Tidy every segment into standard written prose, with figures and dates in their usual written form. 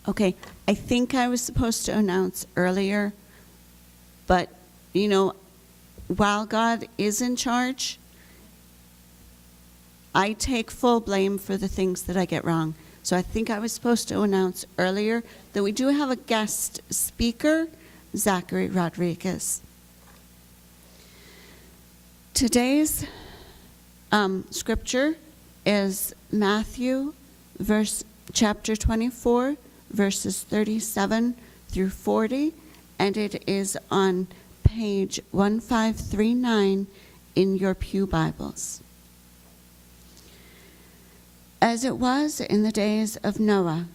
Okay, I think I was supposed to announce earlier, but, while God is in charge, I take full blame for the things that I get wrong. So I think I was supposed to announce earlier that we do have a guest speaker, Zachary Rodriguez. Today's scripture is Matthew chapter 24, verses 37 through 40, and it is on page 1539 in your pew Bibles. As it was in the days of Noah,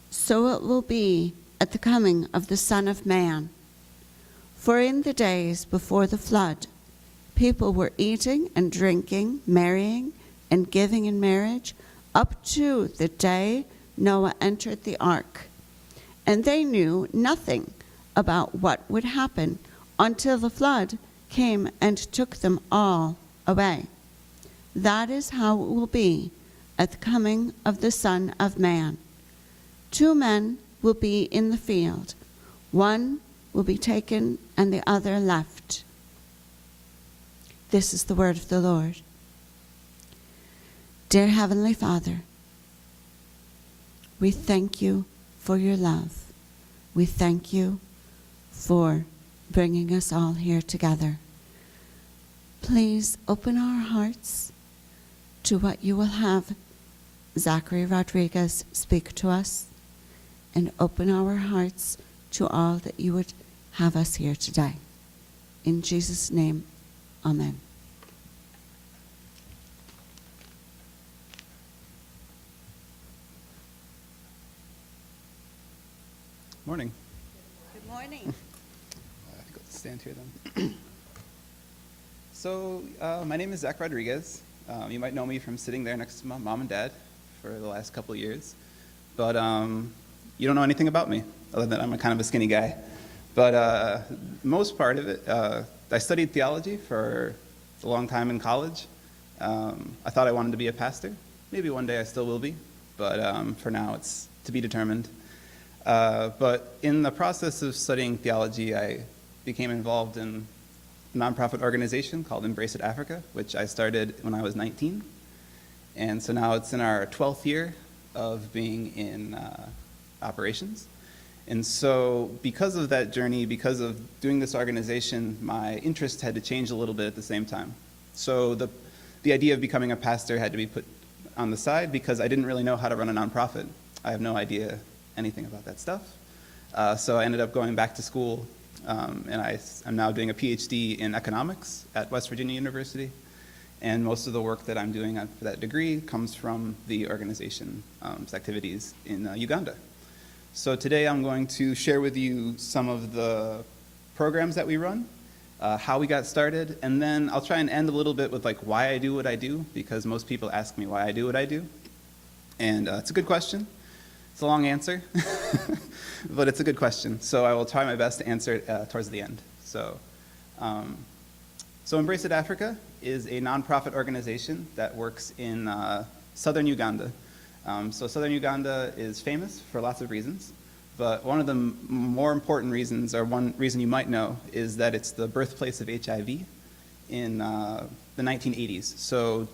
so it will be at the coming of the Son of Man. For in the days before the flood, people were eating and drinking, marrying and giving in marriage, up to the day Noah entered the ark. And they knew nothing about what would happen until the flood came and took them all away. That is how it will be at the coming of the Son of Man. 2 men will be in the field. One will be taken and the other left. This is the word of the Lord. Dear Heavenly Father, we thank you for your love. We thank you for bringing us all here together. Please open our hearts to what you will have Zachary Rodriguez speak to us, and open our hearts to all that you would have us here today. In Jesus' name, amen. Morning. Good morning. I think I'll stand here then. So, my name is Zach Rodriguez. You might know me from sitting there next to my mom and dad for the last couple of years. But you don't know anything about me, other than I'm a kind of a skinny guy. But most part of it, I studied theology for a long time in college. I thought I wanted to be a pastor. Maybe one day I still will be, but for now it's to be determined. But in the process of studying theology, I became involved in a nonprofit organization called Embrace It Africa, which I started when I was 19. And so now it's in our 12th year of being in operations. And so because of that journey, because of doing this organization, my interest had to change a little bit at the same time. So the idea of becoming a pastor had to be put on the side because I didn't really know how to run a nonprofit. I have no idea anything about that stuff. So I ended up going back to school, and I'm now doing a PhD in economics at West Virginia University. And most of the work that I'm doing for that degree comes from the organization's activities in Uganda. So today I'm going to share with you some of the programs that we run, how we got started, and then I'll try and end a little bit with like why I do what I do, because most people ask me why I do what I do. And it's a good question. It's a long answer, but it's a good question. So I will try my best to answer it towards the end. So Embrace It Africa is a nonprofit organization that works in southern Uganda. So southern Uganda is famous for lots of reasons, but one of the more important reasons, or one reason you might know, is that it's the birthplace of HIV in the 1980s. So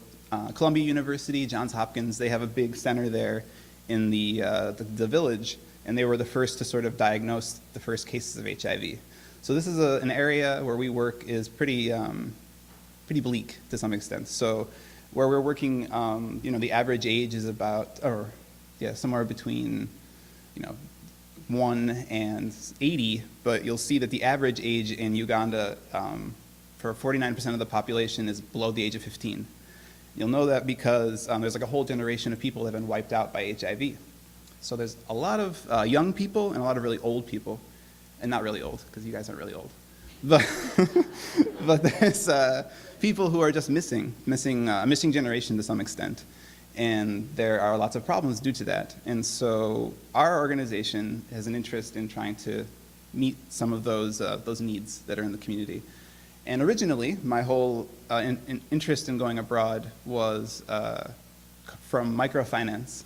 Columbia University, Johns Hopkins, they have a big center there in the village, and they were the first to sort of diagnose the first cases of HIV. So this is an area where we work is pretty bleak to some extent. So where we're working, the average age is about, somewhere between, 1 and 80, but you'll see that the average age in Uganda for 49% of the population is below the age of 15. You'll know that because there's like a whole generation of people that have been wiped out by HIV. So there's a lot of young people and a lot of really old people, and not really old, because you guys aren't really old. But, but there's people who are just missing generation to some extent. And there are lots of problems due to that. And so our organization has an interest in trying to meet some of those needs that are in the community. And originally, my whole interest in going abroad was from microfinance.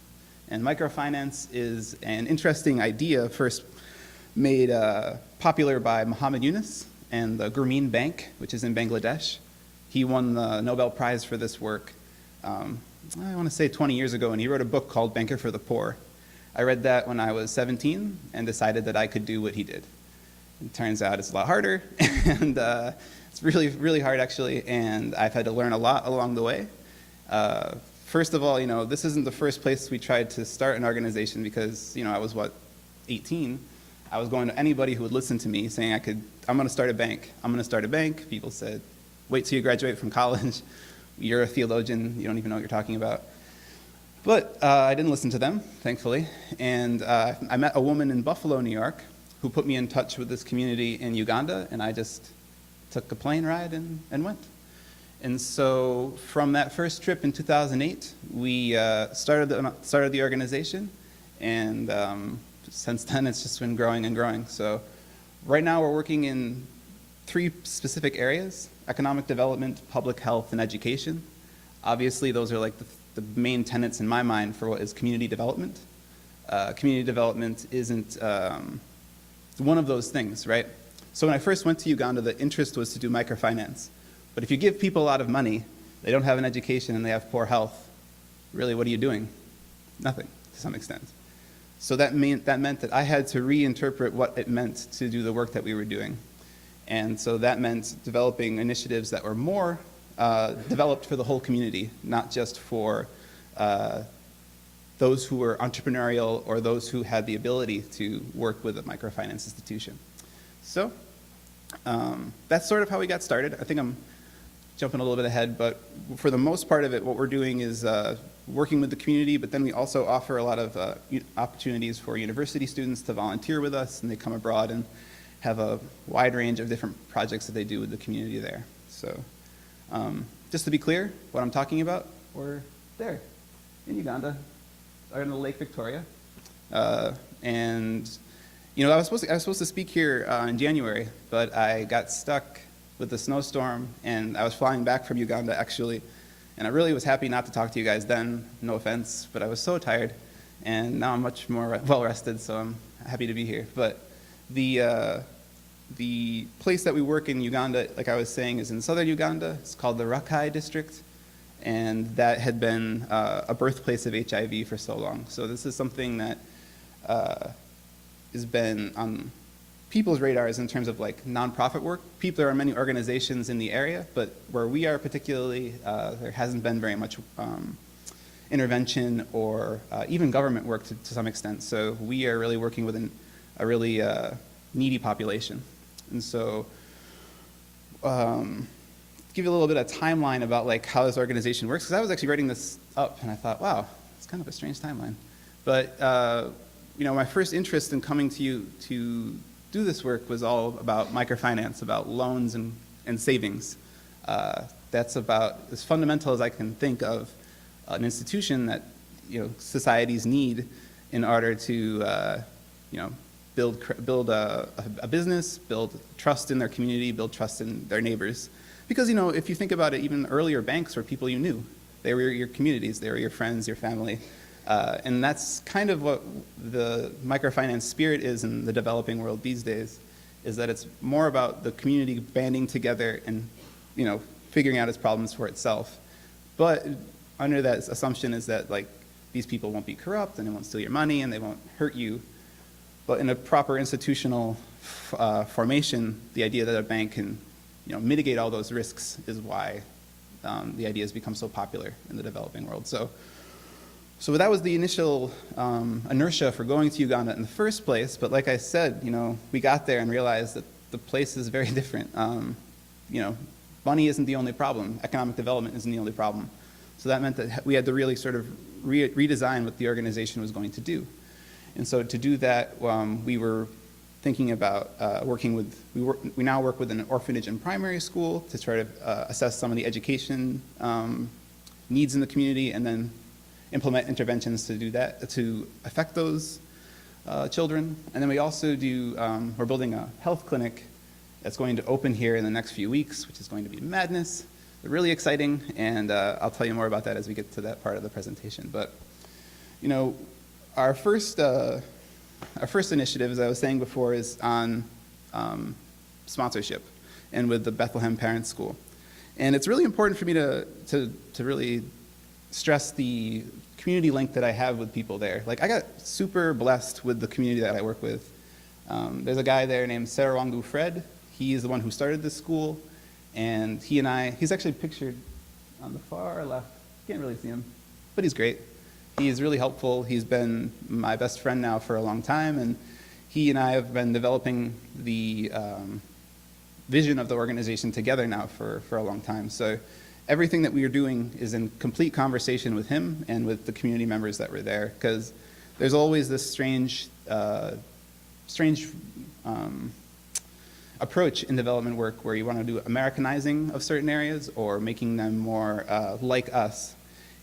And microfinance is an interesting idea first made popular by Muhammad Yunus and the Grameen Bank, which is in Bangladesh. He won the Nobel Prize for this work, I want to say 20 years ago, and he wrote a book called Banker for the Poor. I read that when I was 17 and decided that I could do what he did. It turns out it's a lot harder, and it's really, really hard actually, and I've had to learn a lot along the way. First of all, this isn't the first place we tried to start an organization because, I was, 18? I was going to anybody who would listen to me saying I'm going to start a bank. I'm going to start a bank. People said, wait till you graduate from college. You're a theologian. You don't even know what you're talking about. But I didn't listen to them, thankfully. And I met a woman in Buffalo, New York, who put me in touch with this community in Uganda, and I just took a plane ride and went. And so from that first trip in 2008, we started the organization, and since then it's just been growing and growing. So right now we're working in 3 specific areas: economic development, public health, and education. Obviously those are like the main tenets in my mind for what is community development. Community development isn't one of those things, right? So when I first went to Uganda, the interest was to do microfinance. But if you give people a lot of money, they don't have an education, and they have poor health, really, what are you doing? Nothing, to some extent. So that meant that I had to reinterpret what it meant to do the work that we were doing. And so that meant developing initiatives that were more developed for the whole community, not just for those who were entrepreneurial or those who had the ability to work with a microfinance institution. So that's sort of how we got started. I think I'm jumping a little bit ahead, but for the most part of it, what we're doing is working with the community, but then we also offer a lot of opportunities for university students to volunteer with us, and they come abroad and have a wide range of different projects that they do with the community there. So just to be clear, what I'm talking about, we're there in Uganda, in the Lake Victoria. And I was supposed to speak here in January, but I got stuck with the snowstorm, and I was flying back from Uganda actually, and I really was happy not to talk to you guys then, no offense, but I was so tired, and now I'm much more well rested, so I'm happy to be here. But the place that we work in Uganda, like I was saying, is in southern Uganda. It's called the Rakai district, and that had been a birthplace of HIV for so long. So this is something that has been on people's radars in terms of like nonprofit work. There are many organizations in the area, but where we are particularly, there hasn't been very much intervention or even government work to some extent. So we are really working within a really needy population. And so give you a little bit of timeline about like how this organization works, because I was actually writing this up and I thought, wow, it's kind of a strange timeline. But my first interest in coming to you to do this work was all about microfinance, about loans and savings. That's about as fundamental as I can think of an institution that societies need in order to build a business, build trust in their community, build trust in their neighbors. Because if you think about it, even earlier banks were people you knew. They were your communities, they were your friends, your family. And that's kind of what the microfinance spirit is in the developing world these days, is that it's more about the community banding together and figuring out its problems for itself. But under that assumption is that like these people won't be corrupt and they won't steal your money and they won't hurt you. But in a proper institutional formation, the idea that a bank can mitigate all those risks is why the idea has become so popular in the developing world. So that was the initial inertia for going to Uganda in the first place. But like I said, we got there and realized that the place is very different. Money isn't the only problem. Economic development isn't the only problem. So that meant that we had to really sort of redesign what the organization was going to do. And so to do that, we were thinking about working with, we now work with an orphanage and primary school to try to assess some of the education needs in the community, and then implement interventions to do that, to affect those children. And then we also do, we're building a health clinic that's going to open here in the next few weeks, which is going to be madness. They're really exciting, and I'll tell you more about that as we get to that part of the presentation. But You know, our first initiative, as I was saying before, is on sponsorship and with the Bethlehem Parents School. And it's really important for me to really stress the community link that I have with people there. Like, I got super blessed with the community that I work with. There's a guy there named Sarawangu Fred. He is the one who started this school, and he's actually pictured on the far left. Can't really see him, but he's great. He's really helpful. He's been my best friend now for a long time, and he and I have been developing the vision of the organization together now for a long time. So everything that we are doing is in complete conversation with him and with the community members that were there, because there's always this strange approach in development work where you want to do Americanizing of certain areas or making them more like us.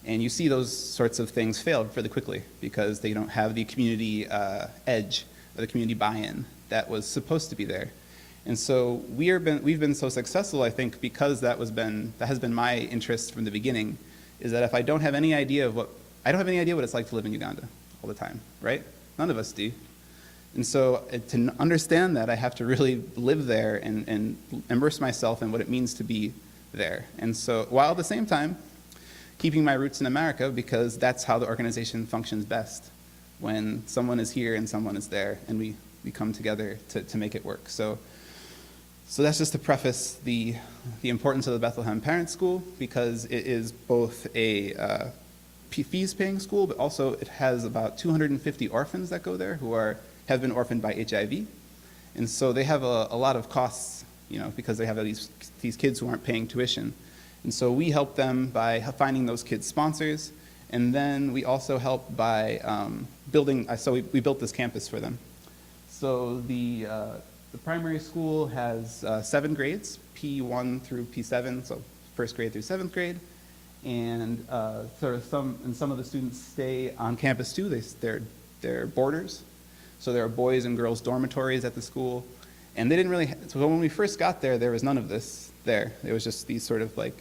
And you see those sorts of things fail fairly quickly because they don't have the community edge or the community buy-in that was supposed to be there. And so we've been so successful, I think, because that has been my interest from the beginning, is that if I don't have any idea what it's like to live in Uganda all the time, right? None of us do. And so to understand that, I have to really live there and immerse myself in what it means to be there. And so, while at the same time, keeping my roots in America, because that's how the organization functions best, when someone is here and someone is there, and we come together to make it work. So that's just to preface the importance of the Bethlehem Parents School, because it is both a fees-paying school, but also it has about 250 orphans that go there who have been orphaned by HIV. And so they have a lot of costs, because they have these kids who aren't paying tuition. And so we help them by finding those kids sponsors, and then we also help by building, we built this campus for them. So the primary school has 7 grades, P1 through P7, so first grade through 7th grade. And some of the students stay on campus too. They're boarders. So there are boys and girls dormitories at the school. And they didn't really, so when we first got there, there was none of this there. It was just these sort of like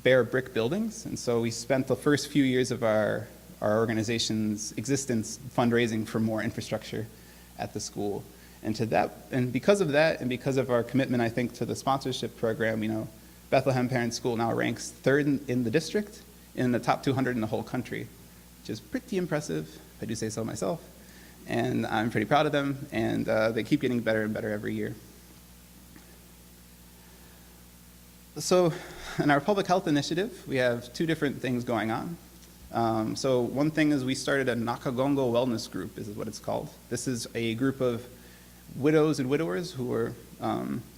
bare brick buildings. And so we spent the first few years of our organization's existence fundraising for more infrastructure at the school. And because of that, and because of our commitment, I think, to the sponsorship program, Bethlehem Parents School now ranks 3rd in the district, in the top 200 in the whole country, which is pretty impressive, if I do say so myself. And I'm pretty proud of them, and they keep getting better and better every year. So in our public health initiative, we have 2 different things going on. So one thing is we started a Nakagongo Wellness Group, is what it's called. This is a group of widows and widowers who were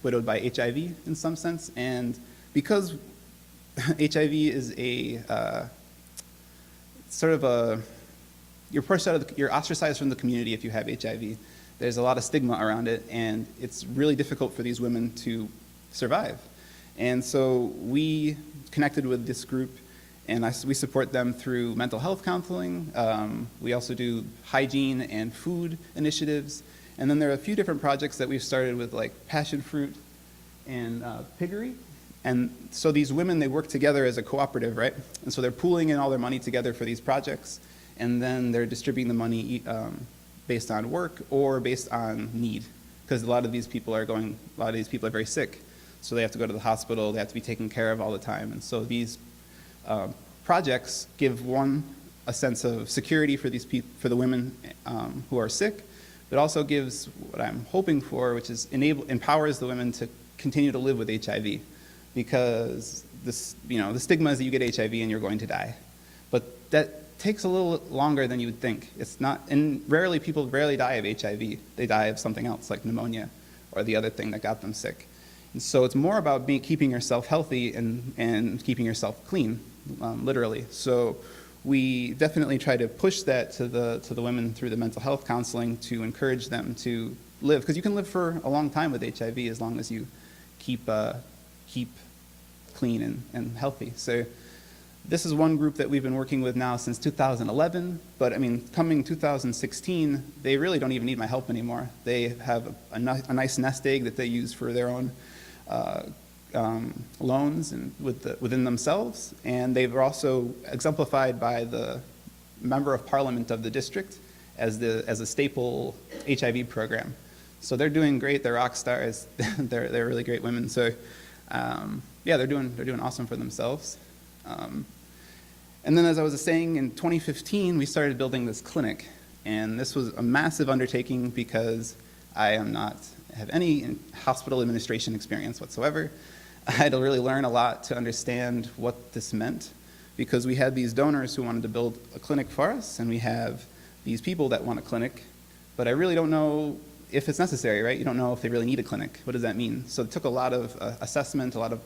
widowed by HIV in some sense. And because HIV is you're ostracized from the community if you have HIV. There's a lot of stigma around it, and it's really difficult for these women to survive. And so we connected with this group, and we support them through mental health counseling. We also do hygiene and food initiatives. And then there are a few different projects that we've started with, like passion fruit and piggery. And so these women, they work together as a cooperative, right? And so they're pooling in all their money together for these projects, and then they're distributing the money based on work or based on need, because a lot of these people are very sick, so they have to go to the hospital, they have to be taken care of all the time. And so these projects give a sense of security for the women who are sick, but also gives what I'm hoping for, which is empowers the women to continue to live with HIV, because the stigma is that you get HIV and you're going to die, but that takes a little longer than you would think. People rarely die of HIV. They die of something else, like pneumonia or the other thing that got them sick. And so it's more about keeping yourself healthy and keeping yourself clean, literally. So we definitely try to push that to the women through the mental health counseling to encourage them to live, because you can live for a long time with HIV as long as you keep clean and healthy. So this is one group that we've been working with now since 2011, but coming 2016, they really don't even need my help anymore. They have a nice nest egg that they use for their own loans and within themselves, and they've also exemplified by the member of parliament of the district as a staple HIV program. So they're doing great. They're rock stars. they're really great women. So yeah, they're doing awesome for themselves. And then, as I was saying, in 2015, we started building this clinic. And this was a massive undertaking because I have any hospital administration experience whatsoever. I had to really learn a lot to understand what this meant, because we had these donors who wanted to build a clinic for us, and we have these people that want a clinic, but I really don't know if it's necessary, right? You don't know if they really need a clinic. What does that mean? So it took a lot of assessment, a lot of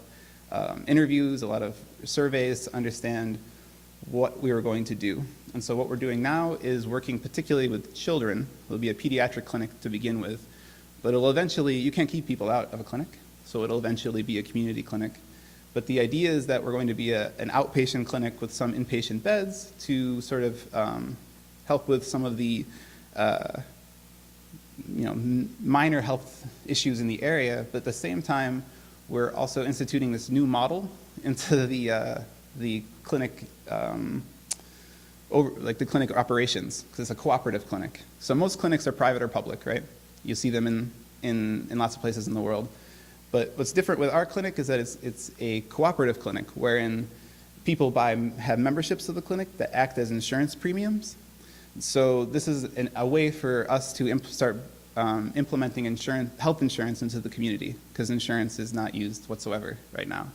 interviews, a lot of surveys to understand what we were going to do. And so what we're doing now is working particularly with children. It'll be a pediatric clinic to begin with, but it'll eventually, you can't keep people out of a clinic, so it'll eventually be a community clinic. But the idea is that we're going to be an outpatient clinic with some inpatient beds to sort of help with some of the minor health issues in the area, but at the same time, we're also instituting this new model into the clinic, like the clinic operations, because it's a cooperative clinic. So most clinics are private or public, right? You see them in lots of places in the world. But what's different with our clinic is that it's a cooperative clinic, wherein people have memberships of the clinic that act as insurance premiums. So this is a way for us to start implementing health insurance into the community, because insurance is not used whatsoever right now.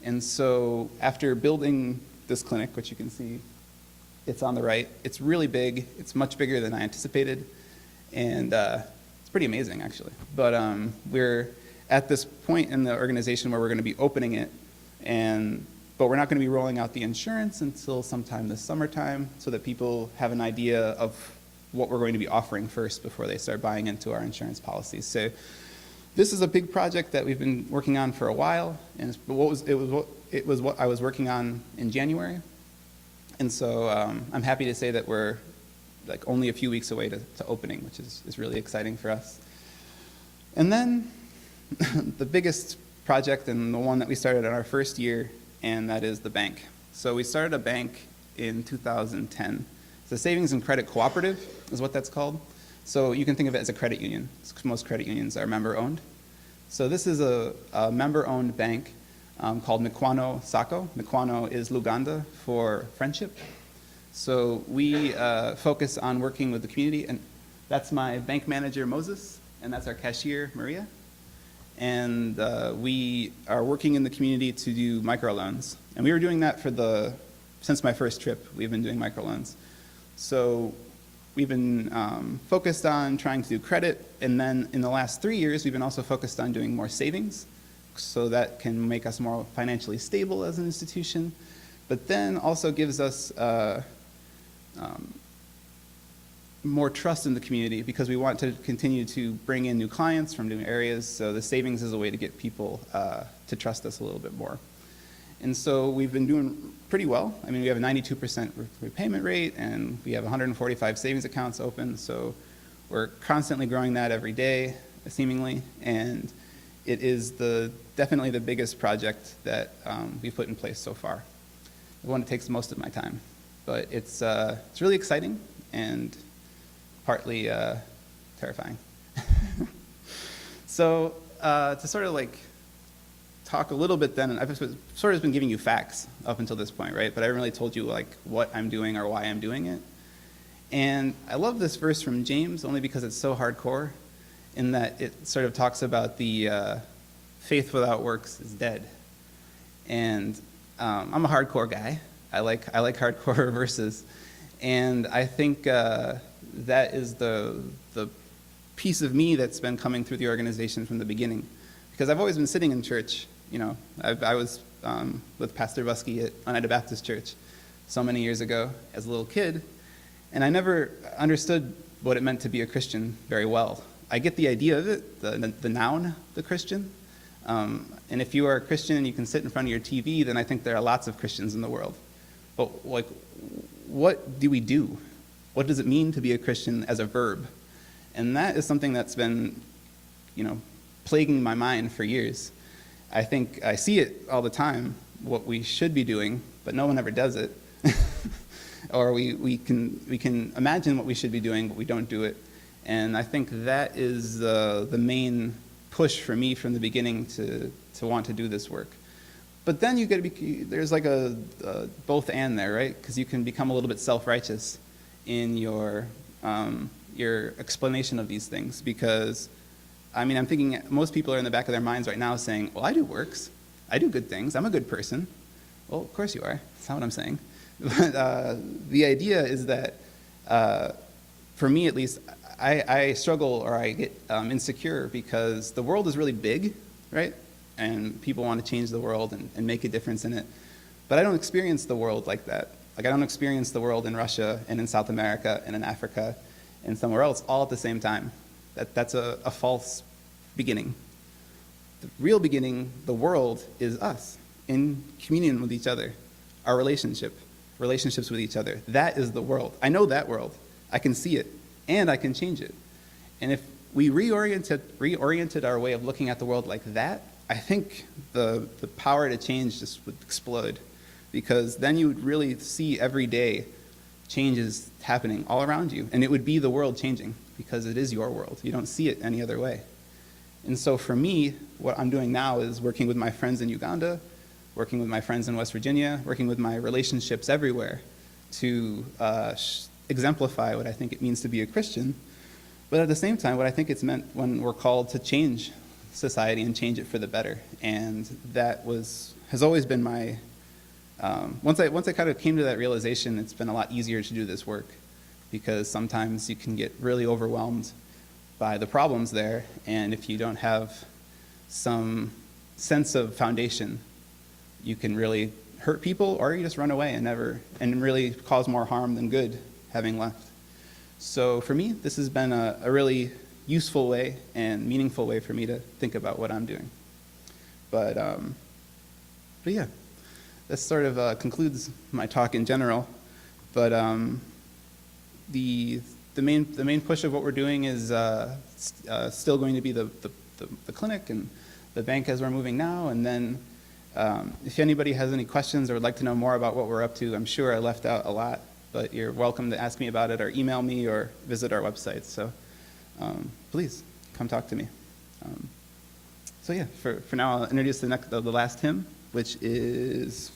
And so after building this clinic, which you can see, it's on the right, it's really big. It's much bigger than I anticipated. And it's pretty amazing, actually. But we're at this point in the organization where we're going to be opening it, but we're not going to be rolling out the insurance until sometime this summertime, so that people have an idea of what we're going to be offering first before they start buying into our insurance policies. So this is a big project that we've been working on for a while, and it was what I was working on in January. And so I'm happy to say that we're like only a few weeks away to opening, which is really exciting for us. And then the biggest project, and the one that we started in our first year, and that is the bank. So we started a bank in 2010. It's a savings and credit cooperative is what that's called. So you can think of it as a credit union. Most credit unions are member-owned. So this is a member-owned bank called Mikwano Sacco. Mikwano is Luganda for friendship. So we focus on working with the community, and that's my bank manager, Moses, and that's our cashier, Maria. And we are working in the community to do microloans. And we were doing that since my first trip, we've been doing microloans. So we've been focused on trying to do credit, and then in the last 3 years, we've been also focused on doing more savings, so that can make us more financially stable as an institution, but then also gives us more trust in the community, because we want to continue to bring in new clients from new areas. So the savings is a way to get people to trust us a little bit more. And so we've been doing pretty well. I mean, we have a 92% repayment rate, and we have 145 savings accounts open. So we're constantly growing that every day, seemingly. And it is definitely the biggest project that we've put in place so far. The one that takes most of my time. But it's really exciting and partly terrifying. So to sort of like talk a little bit then, and I've sort of been giving you facts up until this point, right? But I haven't really told you like what I'm doing or why I'm doing it. And I love this verse from James only because it's so hardcore, in that it sort of talks about the faith without works is dead. And I'm a hardcore guy. I like hardcore verses. And I think that is the piece of me that's been coming through the organization from the beginning. Because I've always been sitting in church. You know, I was with Pastor Busky at Oneida Baptist Church so many years ago as a little kid, and I never understood what it meant to be a Christian very well. I get the idea of it, the noun, the Christian. And if you are a Christian and you can sit in front of your TV, then I think there are lots of Christians in the world. But like, what do we do? What does it mean to be a Christian as a verb? And that is something that's been, plaguing my mind for years. I think I see it all the time, what we should be doing, but no one ever does it. or we can imagine what we should be doing, but we don't do it. And I think that is the main push for me from the beginning to want to do this work. But then you get to be, there's like a both and there, right? Because you can become a little bit self-righteous in your explanation of these things. Because, I mean, I'm thinking most people are in the back of their minds right now saying, well, I do works. I do good things. I'm a good person. Well, of course you are. That's not what I'm saying. But the idea is that, for me at least, I struggle or I get insecure because the world is really big, right? And people want to change the world and make a difference in it. But I don't experience the world like that. Like, I don't experience the world in Russia and in South America and in Africa and somewhere else all at the same time. That's a false beginning. The real beginning, the world, is us in communion with each other, our relationships with each other. That is the world. I know that world. I can see it, and I can change it. And if we reoriented our way of looking at the world like that, I think the power to change just would explode, because then you would really see every day changes happening all around you, and it would be the world changing because it is your world. You don't see it any other way. And so for me, what I'm doing now is working with my friends in Uganda, working with my friends in West Virginia, working with my relationships everywhere to exemplify what I think it means to be a Christian, but at the same time, what I think it's meant when we're called to change society and change it for the better. And that has always been my, once I kind of came to that realization, it's been a lot easier to do this work, because sometimes you can get really overwhelmed by the problems there, and if you don't have some sense of foundation, you can really hurt people, or you just run away and really cause more harm than good having left. So for me, this has been a really useful way and meaningful way for me to think about what I'm doing. But yeah, that sort of concludes my talk in general. But the main push of what we're doing is still going to be the clinic and the bank as we're moving now. And then if anybody has any questions or would like to know more about what we're up to, I'm sure I left out a lot, but you're welcome to ask me about it or email me or visit our website. So please come talk to me. So yeah, for now I'll introduce the last hymn, which is